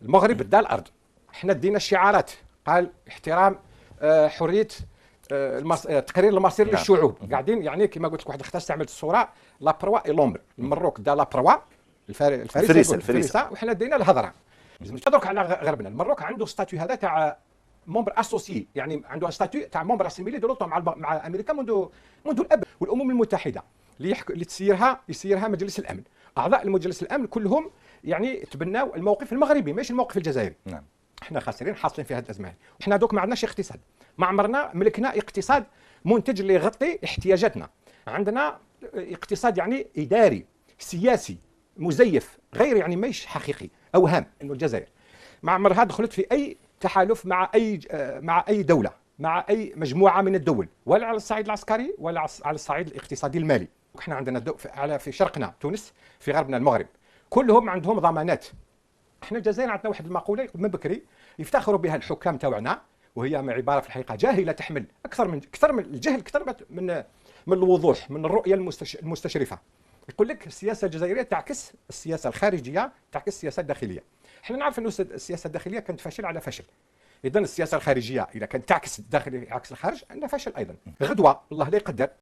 المغرب دا الارض، حنا دينا الشعارات، قال احترام حريه تقرير المصير للشعوب. قاعدين يعني كما قلت لك واحد اختار استعملت الصوره لا بروا اي لومبر، المروك دا لا بروا الفريسه وحنا دينا الهضره. درك على غربنا، المروك عنده ستاتيو هذا تاع مومبر اسوسيي، يعني عنده ستاتيو تاع مومبر اسيميلي دو لوطون مع امريكا منذ الابد، والامم المتحده اللي يسيرها مجلس الامن. اعضاء المجلس الامن كلهم يعني تبناو الموقف المغربي ماشي الموقف الجزائري. نعم. احنا خاسرين حاصلين في هذه الازمه هذه، وحنا دوك ما عندناش اقتصاد، ما عمرنا ملكنا اقتصاد منتج اللي يغطي احتياجاتنا. عندنا اقتصاد يعني اداري سياسي مزيف، غير يعني ماهيش حقيقي، اوهام انه الجزائر ما عمرها دخلت في اي تحالف مع اي دوله، مع اي مجموعه من الدول، ولا على الصعيد العسكري ولا على الصعيد الاقتصادي المالي. احنا عندنا في شرقنا تونس، في غربنا المغرب، كلهم عندهم ضمانات. احنا الجزائر عندنا واحد المقوله من بكري يفتخروا بها الحكام تاعنا، وهي عباره في الحقيقه جاهله، تحمل اكثر من الجهل، اكثر من الوضوح، من الرؤيه المستشرفه. يقول لك السياسه الجزائريه تعكس السياسه الخارجيه، تعكس السياسه الداخليه. احنا نعرف انه السياسه الداخليه كانت فشل على فشل، اذا السياسه الخارجيه اذا كانت تعكس الداخل عكس الخارج عندنا فشل ايضا. غدوه الله لا يقدر